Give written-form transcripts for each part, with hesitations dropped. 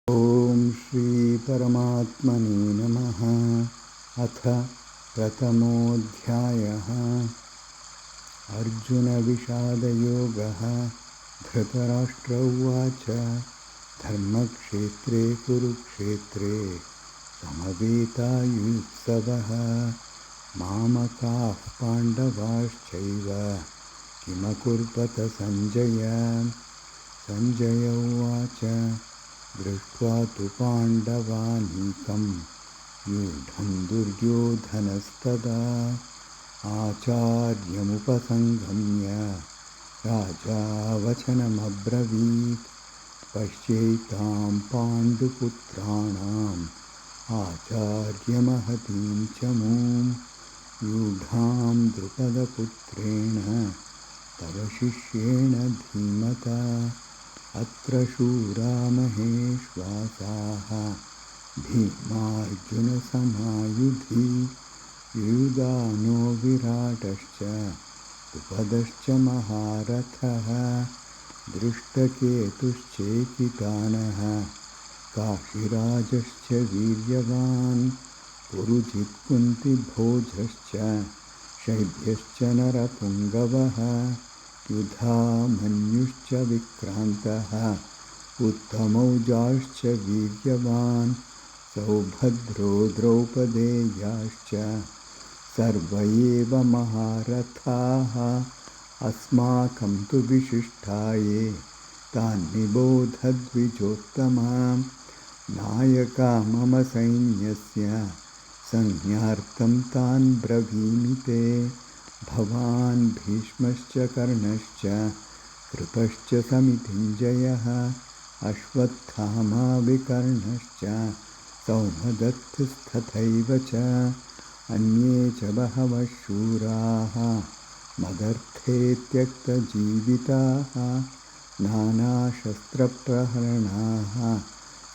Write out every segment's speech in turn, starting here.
ॐ श्री परमात्मने नमः। अथ प्रथमोऽध्यायः। अर्जुनविषादयोगः। धृतराष्ट्र उवाच धर्मक्षेत्रे कुरुक्षेत्रे समवेतायुत्सवः मामकाः पाण्डवाश्चैव किमकुर्वत सञ्जय। सञ्जय उवाच दृष्ट्वा तु पाण्डवानीकं व्यूढं दुर्योधनस्तदा आचार्यमुपसङ्गम्य राजा वचनमब्रवीत् पश्यैतां पाण्डुपुत्राणाम् आचार्यमहतीं च मूं व्यूढां द्रुपदपुत्रेण तव शिष्येण धीमता अत्र शूरा महेश्वासाः भीमार्जुनसमायुधि युयुधानो विराटश्च द्रुपदश्च महारथः दृष्टकेतुश्चेकितानः काशीराजश्च वीर्यवान् पुरुजित्कुन्तिभोजश्च शैब्यश्च नरपुङ्गवः युधामन्युश्च विक्रान्तः उत्तमौजाश्च वीर्यवान् सौभद्रो द्रौपदेयाश्च सर्व एव महारथाः अस्माकं तु विशिष्टाये तान् निबोधद्विजोत्तमा नायका मम सैन्यस्य संज्ञार्थं तान् ब्रवीमि ते भवान् भीष्मश्च कर्णश्च कृपश्च समितिञ्जयः अश्वत्थामा विकर्णश्च सौमदत्तिस्तथैव च अन्ये च बहवः शूराः मदर्थे त्यक्तजीविताः नानाशस्त्रप्रहरणाः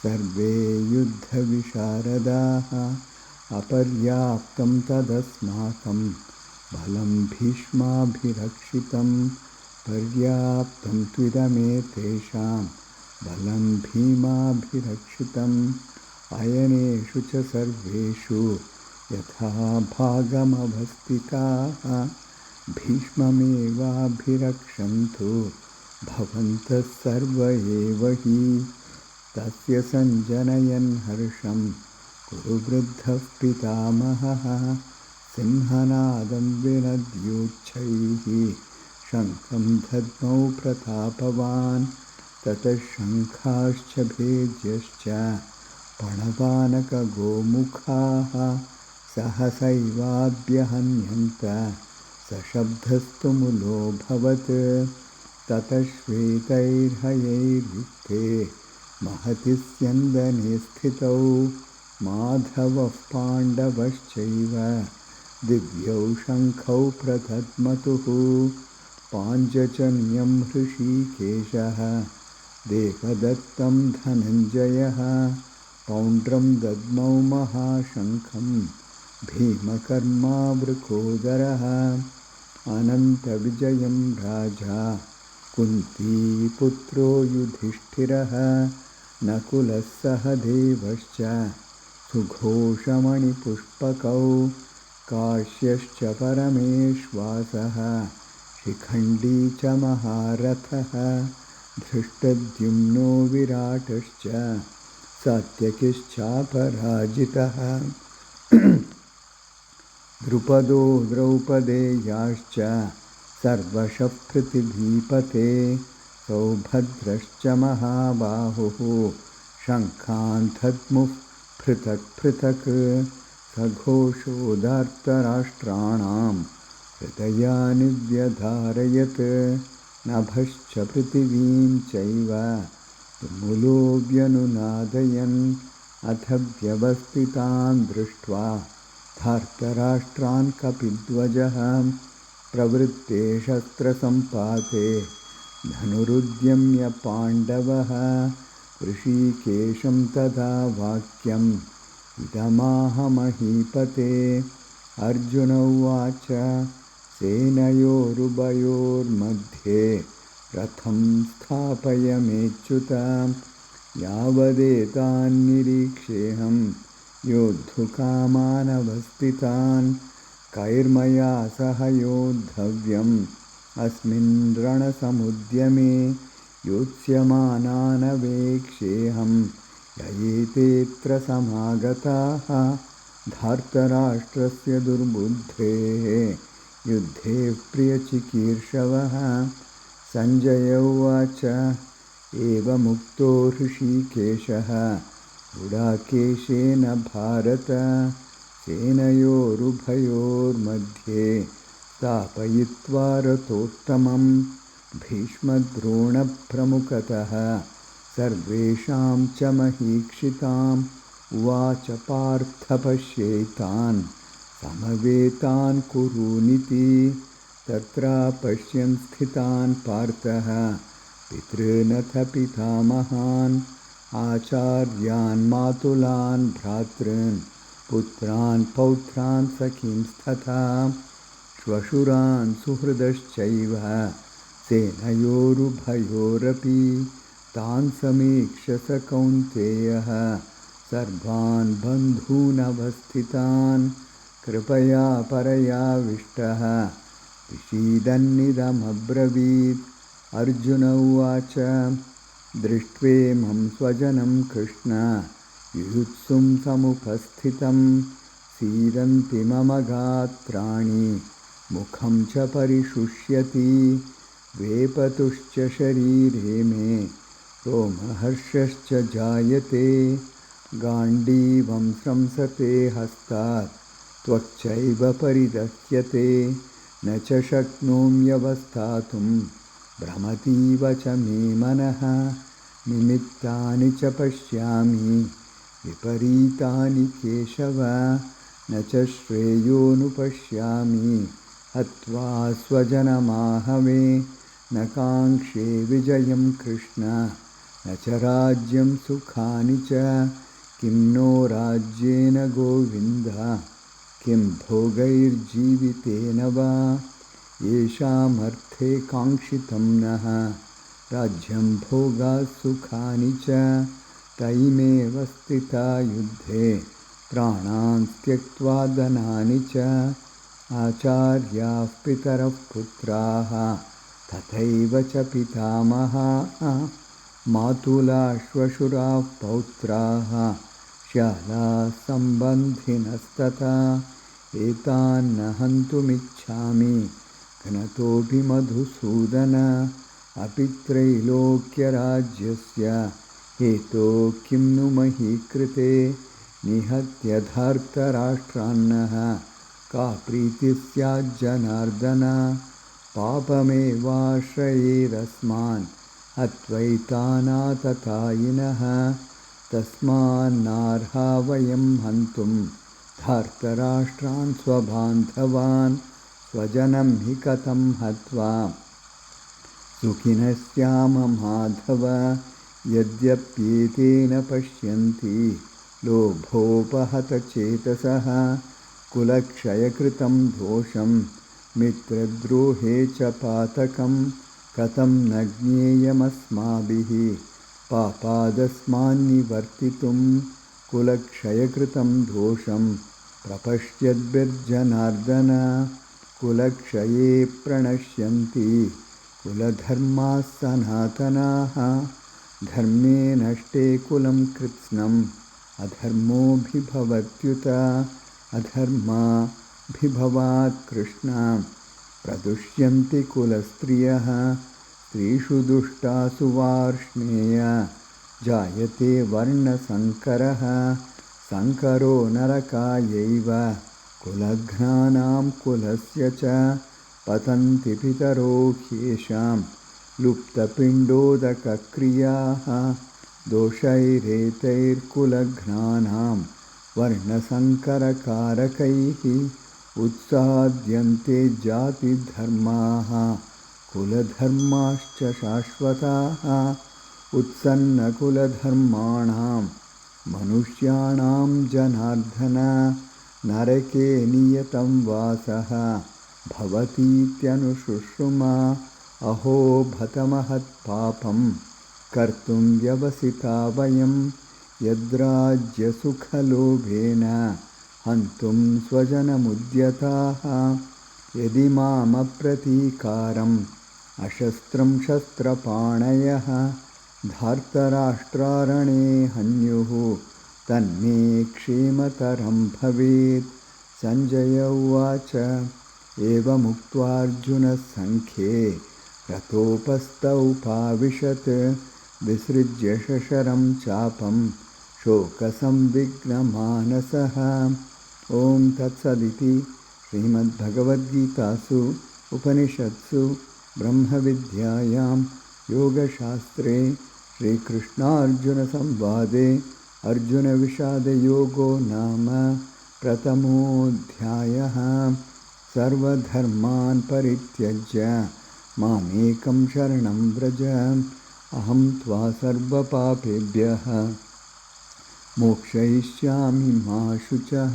सर्वे युद्धविशारदाः अपर्याप्तं तदस्माकं बलं भीष्माभिरक्षितं पर्याप्तं त्विदमेतेषां बलं भीमाभिरक्षितम् अयनेषु च सर्वेषु यथा भागमवस्थिताः भीष्ममेवाभिरक्षन्तु भवन्तः सर्व एव हि तस्य सञ्जनयन् हर्षं कुरु वृद्धः पितामहः सिंहनादं विनद्योच्छैः शङ्खं दद्मौ प्रतापवान् ततः शङ्खाश्च भेद्यश्च पणवानकगोमुखाः सहसैवाभ्यहन्यन्त सशब्दस्तु मुलोऽभवत् ततः श्वेतैर्हयैर्युक्ते महति स्यन्दने स्थितौ माधवः पाण्डवश्चैव दिव्यौ शङ्खौ प्रदद्मतुः पाञ्चजन्यं हृषीकेशः देवदत्तं धनञ्जयः पौण्ड्रं दद्मौ महाशङ्खं भीमकर्मा वृकोदरः अनन्तविजयं राजा कुन्तीपुत्रो युधिष्ठिरः नकुलः सहदेवश्च सुघोषमणिपुष्पकौ काश्यश्च परमेश्वासः शिखण्डी च महारथः धृष्टद्युम्नो विराटश्च सात्यकिश्चापराजितः द्रुपदो द्रौपदेयाश्च सर्वशः पृथिवीपते सौभद्रश्च महाबाहुः शङ्खान् दद्मुः पृथक् पृथक् सघोषोदार्तराष्ट्राणां हृदयानि व्यधारयत् नभश्च पृथिवीं चैव तुमुलो व्यनुनादयन् अथ व्यवस्थितान् दृष्ट्वा धार्तराष्ट्रान् कपिध्वजः प्रवृत्ते शस्त्रसम्पाते धनुरुद्यम्य पाण्डवः ऋषिकेशं तदा वाक्यम् इदमाह महीपते अर्जुन उवाच सेनयोरुभयोर्मध्ये रथं स्थापयमेच्युत यावदेतान्निरीक्षेऽहं योद्धुकामानवस्थितान् कैर्मया सह योद्धव्यम् अस्मिन् रणसमुद्यमे योत्स्यमानानवेक्षेऽहं ययेतेऽत्र समागताः धार्तराष्ट्रस्य दुर्बुद्धेः युद्धे प्रियचिकीर्षवः। सञ्जय उवाच एवमुक्तो हृषीकेशः गुडाकेशेन भारत सेनयोरुभयोर्मध्ये स्थापयित्वा रथोत्तमं भीष्मद्रोणप्रमुखतः सर्वेषां च महीक्षिताम् उवाच पार्थ पश्येतान् समवेतान् कुरूनिति तत्र पश्यन् स्थितान् पार्थः पितॄनथ पितामहान् आचार्यान् मातुलान् भ्रातॄन् पुत्रान् पौत्रान् सखींस्तथा श्वशुरान् सुहृदश्चैव सेनयोरुभयोरपि तान् समीक्ष्य स कौन्तेयः सर्वान् बन्धूनवस्थितान् कृपया परयाविष्टः विषीदन्निदमब्रवीत्। अर्जुन उवाच दृष्ट्वेमं स्वजनं कृष्ण युयुत्सुं समुपस्थितं सीदन्ति मम गात्राणि मुखं च परिशुष्यति वेपतुश्च शरीरे मे रोमहर्षश्च जायते गाण्डीवं स्रंसते हस्तात् त्वच्चैव परिदह्यते न च शक्नोम्यवस्थातुं भ्रमतीव च मे मनः निमित्तानि च पश्यामि विपरीतानि केशव न च श्रेयोनुपश्यामि हत्वा स्वजनमाहवे न काङ्क्षे विजयं कृष्ण न च राज्यं सुखानि च किं नो राज्येन गोविन्द किं भोगैर्जीवितेन वा येषामर्थे काङ्क्षितं नः राज्यं भोगाः सुखानि च तैमेव स्थिता युद्धे प्राणान् त्यक्त्वा धनानि च आचार्याः पितरः पुत्राः तथैव च पितामहाः मातुलाः श्वशुराः पौत्राः श्यालाः सम्बन्धिनस्तथा एतान्न हन्तुमिच्छामि घ्नतोऽपि मधुसूदन अपि त्रैलोक्यराज्यस्य हेतोः किं नु मही कृते निहत्य धार्तराष्ट्रान्नः का प्रीतिः स्याज्जनार्दन पापमेवाश्रयेदस्मान् हत्वैतानाततायिनः तस्मान्नार्हा वयं हन्तुं धार्तराष्ट्रान् स्वबान्धवान् स्वजनं हि कथं हत्वा सुखिनः स्याम माधव यद्यप्येतेन पश्यन्ति लोभोपहतचेतसः कुलक्षयकृतं दोषं मित्रद्रोहे च पातकं कथं न ज्ञेयमस्माभिः पापादस्मान्निवर्तितुं कुलक्षयकृतं दोषं प्रपश्यद्भिर्जनार्दन कुलक्षये प्रणश्यन्ति कुलधर्माः सनातनाः धर्मे नष्टे कुलं कृत्स्नम् अधर्मोऽभिभवत्युत अधर्माभिभवात् कृष्ण प्रदुष्यन्ति कुलस्त्रियः स्त्रीषु दुष्टासु वार्ष्णेय जायते वर्णसङ्करः सङ्करो नरकायैव कुलघ्नानां कुलस्य च पतन्ति पितरो ह्येषां लुप्तपिण्डोदकक्रियाः दोषैरेतैर्कुलघ्नानां वर्णसङ्करकारकैः उत्साद्यन्ते जातिधर्माः कुलधर्माश्च शाश्वताः उत्सन्नकुलधर्माणां मनुष्याणां जनार्दन नरके नियतं वासः भवतीत्यनुशुश्रुमा अहो भतमहत्पापं कर्तुं व्यवसिता वयं यद्राज्यसुखलोभेन हन्तुं स्वजनमुद्यताः यदि मामप्रतीकारम् अशस्त्रं शस्त्रपाणयः धार्तराष्ट्रारणे हन्युः तन्मे क्षेमतरं भवेत्। सञ्जय उवाच एवमुक्त्वार्जुनः सङ्ख्ये रथोपस्थौपाविशत् विसृज्य शशरं चापं शोकसंविघ्नमानसः। ॐ तत्सदिति श्रीमद्भगवद्गीतासु उपनिषत्सु ब्रह्मविद्यायां योगशास्त्रे श्रीकृष्णार्जुनसंवादे अर्जुनविषादयोगो नाम प्रथमोऽध्यायः। सर्वधर्मान् परित्यज्य मामेकं शरणं व्रज अहं त्वा सर्वपापेभ्यः मोक्षयिष्यामि मा शुचः।